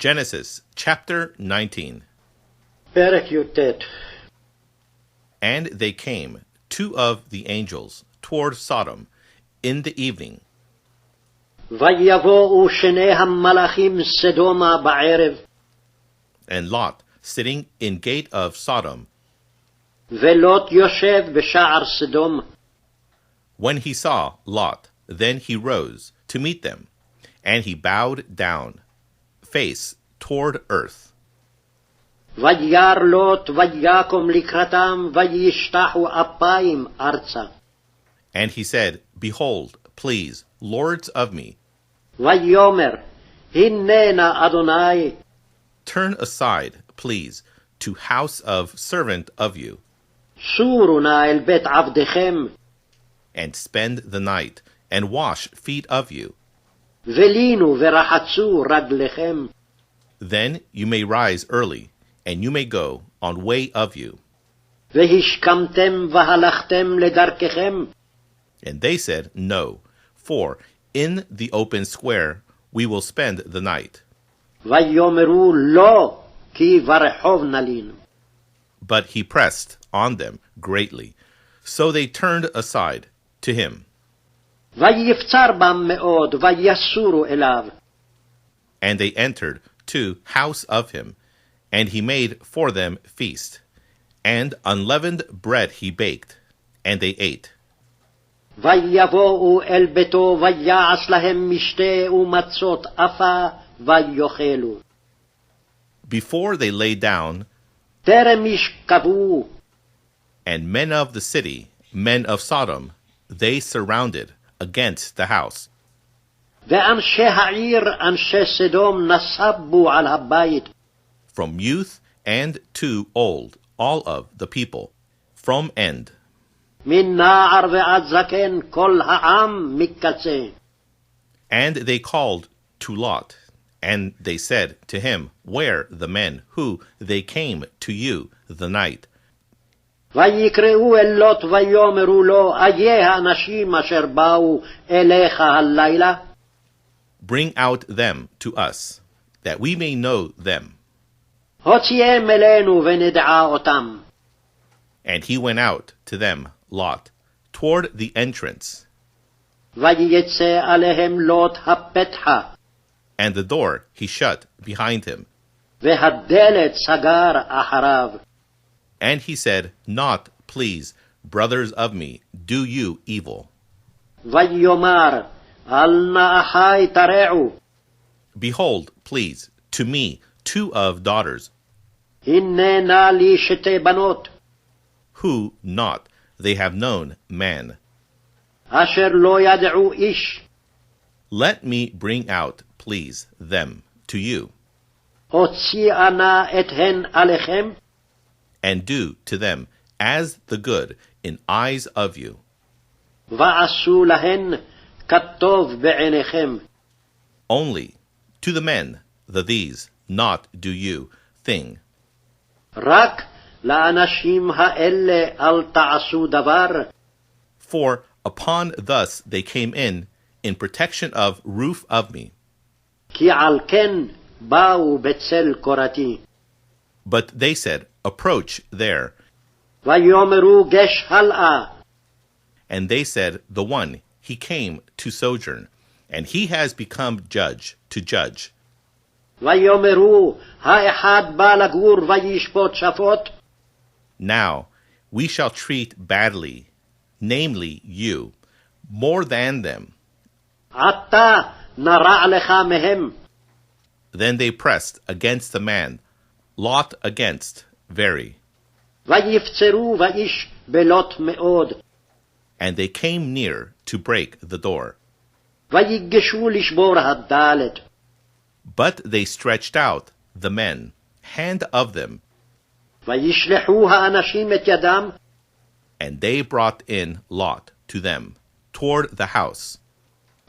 Genesis chapter 19. פרק י"ט. And they came, two of the angels, toward Sodom, in the evening. ויבואו שני המלאכים סדומה בערב, And Lot, sitting in gate of Sodom, ולוט יושב בשער סדום. when he saw Lot, then he rose to meet them, and he bowed down, face toward earth. וירא לוט ויקום לקראתם וישתחו אפיים ארצה. And he said, Behold, please, lords of me, ויאמר הננה אדוני, turn aside, please, to house of servant of you, סורו נא אל בית עבדכם, and spend the night, and wash feet of you. ולינו ורחצו רגליכם. Then you may rise early, and you may go on way of you. והשכמתם והלכתם לדרככם. And they said, No, for in the open square we will spend the night. ויאמרו לא, כי ברחוב נלין. But he pressed on them greatly, so they turned aside to him. ויבצר בם מאוד, ויסורו אליו. And they entered to house of him, and he made for them feast. And unleavened bread he baked, and they ate. ויבואו אל ביתו, ויעש להם משתה ומצות אפה, ויאכלו. Before they lay down, טרם ישכבו, and men of the city, men of Sodom, they surrounded against the house. ואנשי העיר, אנשי סדום, נסבו על הבית. From youth and to old, all of the people, from end. מן נער ועד זקן, כל העם מקצה. And they called to Lot, and they said to him, Where the men who they came to you the night? ויקראו אל לוט ויאמרו לו, איה האנשים אשר באו אליך הלילה? Bring out them to us, that we may know them. הוציאם אלינו ונדעה אותם. And he went out to them, Lot, toward the entrance, ויצא עליהם לוט הפתחה, and the door he shut behind him. והדלת סגר אחריו. And he said, Not, please, brothers of me, do you evil. ויאמר, אל נא אחי תרעו, Behold, please, to me, two of daughters, הננה לי שתי בנות, who not they have known man. אשר לא ידעו איש. Let me bring out, please, them to you, הוציאה נא אתהן עליכם, and do to them as the good in eyes of you. ועשו להן כטוב בעיניכם. Only to the men, these, not do you, thing. רק לאנשים האלה אל תעשו דבר, For upon thus they came in protection of roof of me. כי על כן באו בצל קורתי. But they said, Approach there. ויאמרו גש הלאה, And they said, The one, he came to sojourn, and he has become judge to judge. ויאמרו האחד בא לגור וישפוט שפוט, Now we shall treat badly, namely you, more than them. עתה נרע לך מהם. Then they pressed against the man, Lot against, very. ויפצרו ואיש בלוט מאוד. And they came near to break the door. ויגשו לשבור הדלת. But they stretched out, the men, hand of them, וישלחו האנשים את ידם, and they brought in Lot to them, toward the house.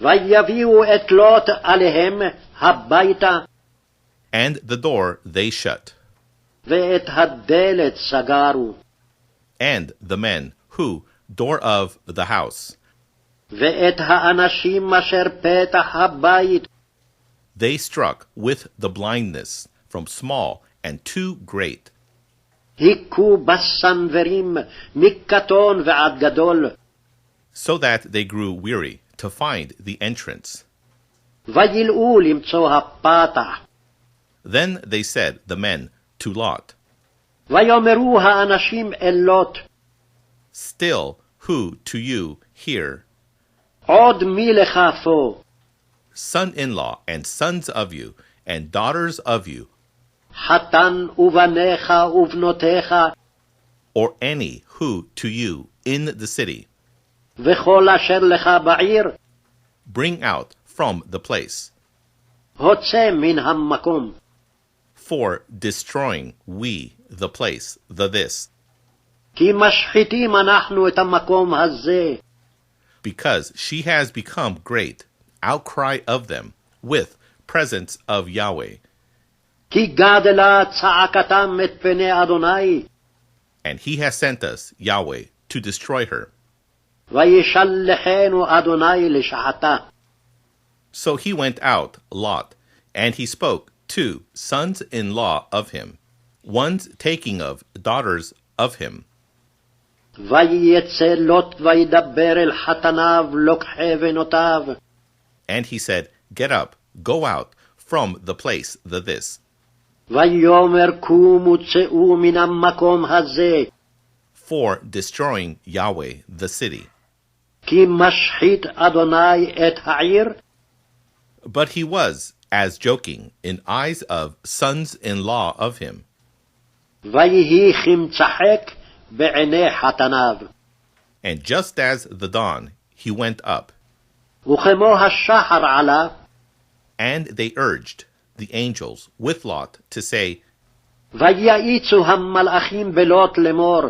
ויביאו את לוט עליהם הביתה, And the door they shut. ואת הדלת סגרו. And the men who, door of the house, ואת האנשים אשר פתח הבית, They struck with the blindness from small and too great, היכו בסנוורים מקטון ועד גדול, so that they grew weary to find the entrance. וילאו למצוא הפתח. Then they said, the men, to Lot, ויאמרו האנשים אל לוט, still who to you here, עוד מי לך פה? son-in-law and sons of you and daughters of you, חתן ובניך ובנותיך, or any who to you in the city, וכל אשר לך בעיר, bring out from the place, הוצא מן המקום. for destroying we the place, this, כי משחיתים אנחנו את המקום הזה. because she has become great, outcry of them, with presence of Yahweh, כי גדלה צעקתם את פני אדוני, and he has sent us, Yahweh, to destroy her. וישלחנו אדוני לשחתה. So he went out, Lot, and he spoke to sons-in-law of him, ones taking of daughters of him. ויצא לוט וידבר אל חתניו לוקחי בנותיו. And he said, get up, go out from the place, this, ויאמר קומו צאו מן המקום הזה, for destroying Yahweh the city. כי משחית אדוני את העיר, But he was as joking in eyes of sons-in-law of him. ויהי כמצחק בעיני חתניו. And just as the dawn, he went up, וכמו השחר עלה, and they urged the angels with Lot to say, ויעיצו המלאכים בלוט לאמור,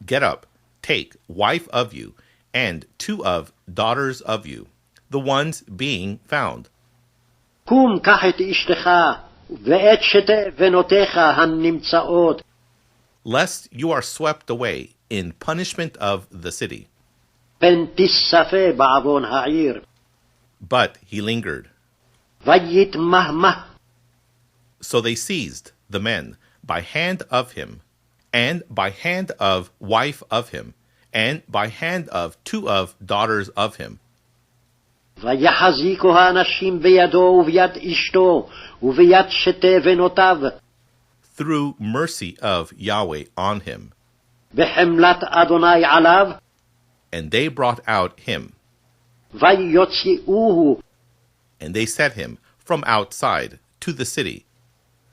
get up, take wife of you, and 2 of daughters of you, the ones being found, קום קח את אשתך, ואת שתי בנותיך הנמצאות, lest you are swept away in punishment of the city. פן תספה בעוון העיר. But he lingered. ויתמהמה, So they seized the men by hand of him, and by hand of wife of him, and by hand of 2 of daughters of him, ויחזיקו האנשים בידו וביד אשתו, וביד שתי בנותיו, through mercy of Yahweh on him. בחמלת אדוני עליו, And they brought out him, ויוציאוהו, and they set him from outside to the city,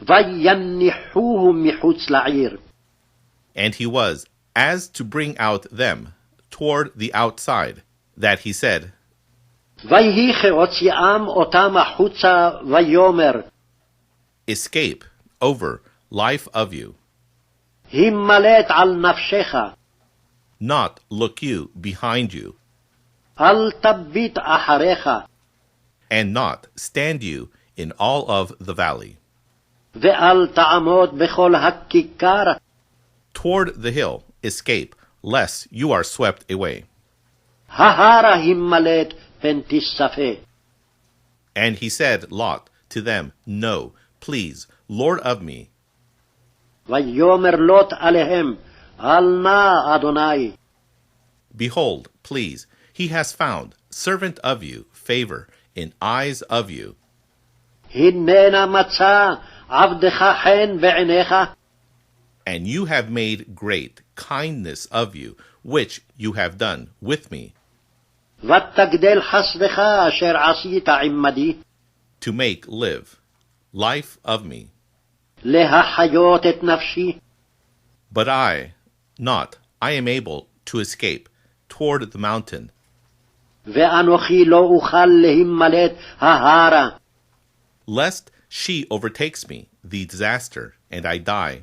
ויניחוהו מחוץ לעיר. and he was as to bring out them toward the outside, that he said, ויהי כהוציאם אותם החוצה, ויאמר, escape over life of you, הימלט על נפשך, not look you behind you, אל תביט אחריך, and not stand you in all of the valley, ואל תעמוד בכל הכיכר, toward the hill escape, lest you are swept away. ההרה הימלט פן תספה. And he said, Lot, to them, no, please, Lord of me. ויאמר לוט עליהם, אל נא אדוני, Behold, please, he has found, servant of you, favor in eyes of you, הננה מצא עבדך חן בעיניך, and you have made great kindness of you, which you have done with me, ותגדל חסדך אשר עשית עמדי, to make live life of me. להחיות את נפשי, But I am able to escape toward the mountain, ואנוכי לא אוכל להימלט ההרה, lest she overtakes me, the disaster, and I die.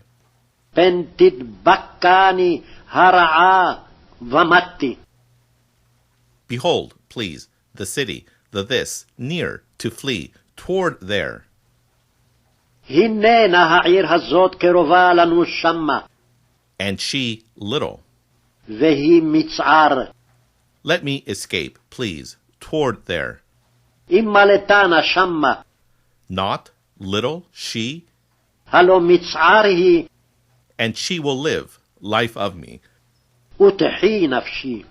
פן תדבקני הרעה ומתי. Behold, please, the city, this, near to flee toward there. הננה העיר הזאת קרובה לנו שמה, And she little. והיא מצער. Let me escape, please, toward there. אם מלטנה שמה, not little she, הלא מצער היא, and she will live, life of me. ותחי נפשי.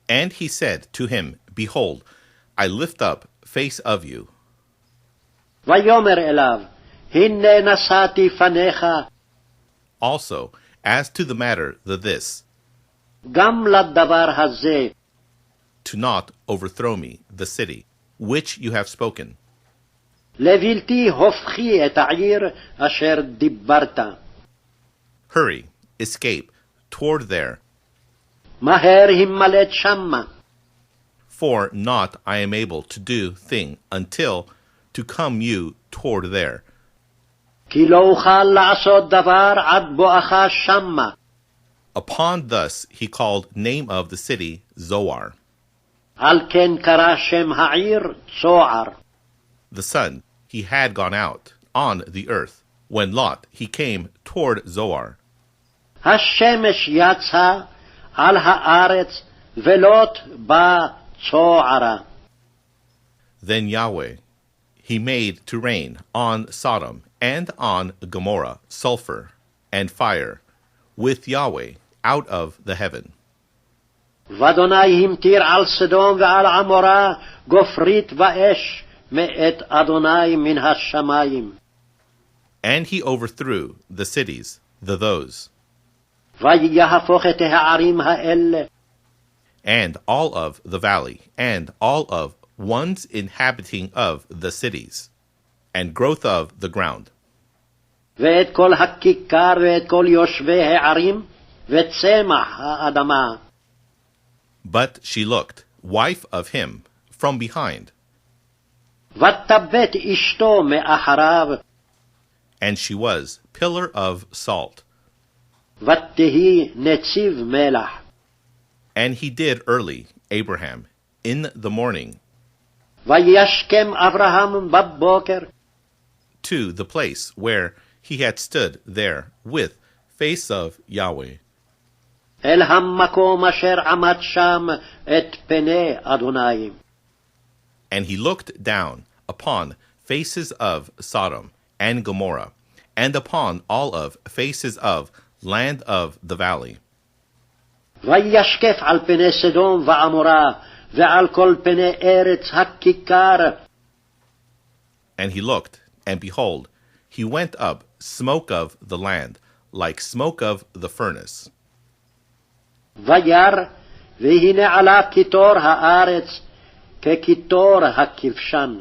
And he said to him, Behold, I lift up face of you. ויאמר אליו, הנה נשאתי פניך, Also, as to the matter this, גם לדבר הזה, to not overthrow me, the city, which you have spoken. לבלתי הופכי את העיר אשר דיברת. Hurry, escape, toward there, מהר הימלט שמה, for not I am able to do thing until to come you toward there. כי לא אוכל לעשות דבר עד בואך שמה. Upon thus he called name of the city Zoar. על כן קרא שם העיר צוער. The sun, he had gone out on the earth. When Lot, he came toward Zoar. השמש יצא על הארץ ולוט בא צוערה. Then Yahweh, he made to rain on Sodom and on Gomorrah sulfur and fire with Yahweh out of the heaven. ואדוני המטיר על סדום ועל עמורה גופרית ואש מאת אדוני מן השמיים. And he overthrew the cities, those, ויהפוך את הערים האלה and all of the valley, and all of ones inhabiting of the cities, and growth of the ground. ואת כל הכיכר ואת כל יושבי הערים וצמח האדמה. But she looked, wife of him, from behind, ותבט אשתו מאחריו, and she was pillar of salt. ותהי נציב מלח. And he did early, Abraham, in the morning, וישכם אברהם בבוקר, to the place where he had stood there with face of Yahweh, אל המקום אשר עמד שם את פני אדוני. and he looked down upon faces of Sodom and Gomorrah, and upon all of faces of land of the valley. וישקף על פני סדום ועמורה, ועל כל פני ארץ הכיכר. And he looked, and behold, he went up smoke of the land, like smoke of the furnace. וירא, והנה עלה קיטור הארץ, כקיטור הכבשן.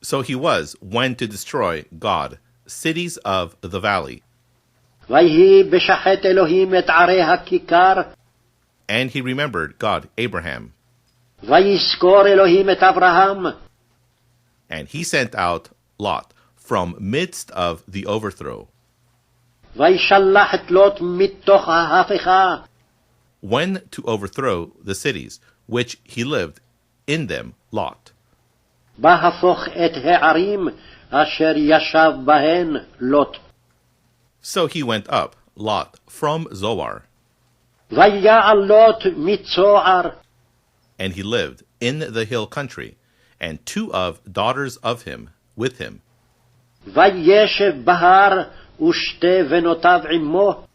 So he went to destroy God, cities of the valley, ויהי בשחט אלוהים את ערי הכיכר, and he remembered God, Abraham, ויזכור אלוהים את אברהם, and he sent out Lot from midst of the overthrow. וישלח את לוט מתוך ההפכה, When to overthrow the cities, which he lived in them, Lot. בהפוך את הערים אשר ישב בהן לוט. So he went up, Lot, from Zoar, ויעל לוט מצוער, and he lived in the hill country, and two of daughters of him with him. וישב בהר ושתי בנותיו עמו,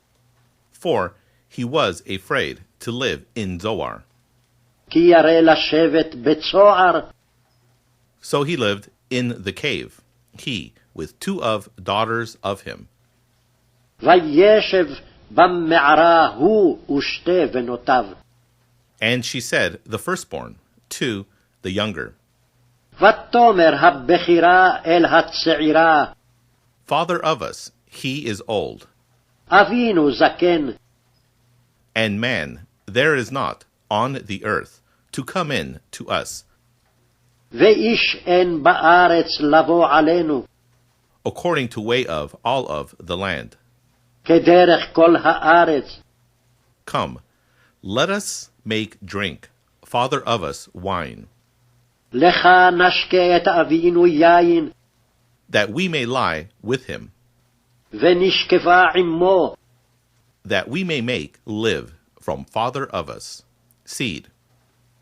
For he was afraid to live in Zoar. כי ירא לשבת בצוער, So he lived in the cave, he with two of daughters of him. וישב במערה הוא ושתי בנותיו. And she said, the firstborn, to the younger, ותאמר הבכירה אל הצעירה, Father of us, he is old, אבינו זקן, and man, there is not on the earth to come in to us, ואיש אין בארץ לבוא עלינו, according to way of all of the land. כדרך כל הארץ. Come, let us make drink, Father of us, wine, לך נשקה את אבינו יין, that we may lie with him, ונשקפה עמו, that we may make live from Father of us, seed,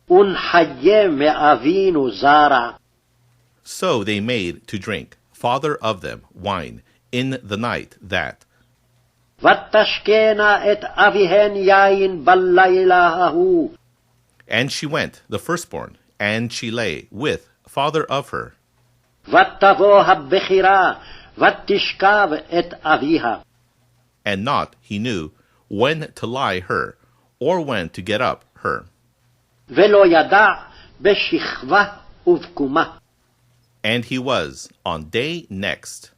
ונחיה מאבינו זרע. So they made to drink, father of them, wine, in the night that. ותשקנה את אביהן יין בלילה ההוא. And she went, the firstborn, and she lay with father of her. ותבוא הבכירה, ותשכב את אביה. And not, he knew, when to lie her, or when to get up her. ולא ידע בשכבה ובקומה. And he was on day next.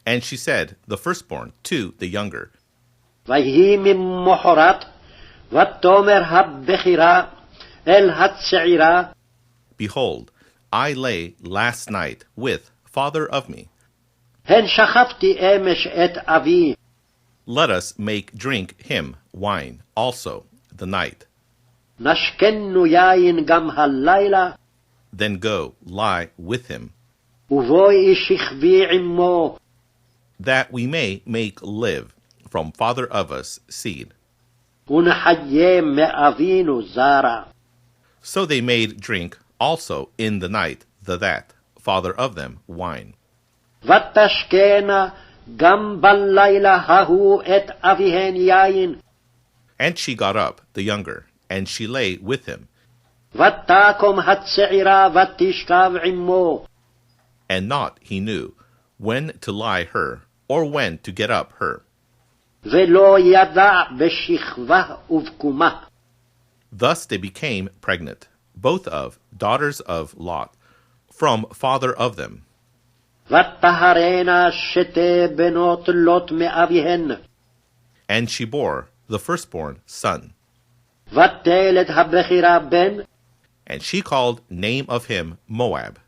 And she said, the firstborn, to the younger. ויהי ממחרת, ותאמר הבכירה אל הצעירה. Behold, I lay last night with father of me. הן שכבתי אמש את אבי. Let us make drink him wine also the night. נשקנו יין גם הלילה. Then go lie with him, ובואי שכבי עמו. that we may make live from father of us seed. ונחיה מאבינו זרע. So they made drink also in the night that father of them wine. ותשקנה גם בלילה ההוא את אביהן יין. And she got up, the younger, and she lay with him. ותקום הצעירה ותשכב עמו. And not, he knew, when to lie her, or when to get up her. ולא ידע בשכבה ובקומה. Thus they became pregnant, both of daughters of Lot, from father of them. ותהרנה שתי בנות לוט מאביהן. And she bore the firstborn son. ותלד הבכירה בן. And she called name of him Moab.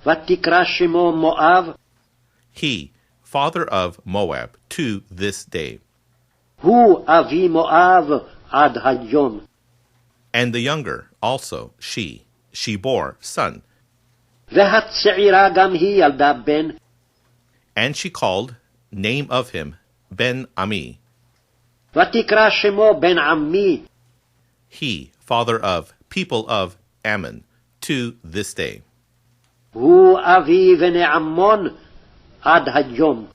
ותקרא שמו מואב. He, father of Moab, to this day. הוא אבי מואב עד היום. And the younger also, she bore son. והצעירה גם היא ילדה בן. And she called name of him Ben Ami. ותקרא שמו בן עמי. He, father of people of Ammon, to this day. הוא אבי בני עמון עד היום.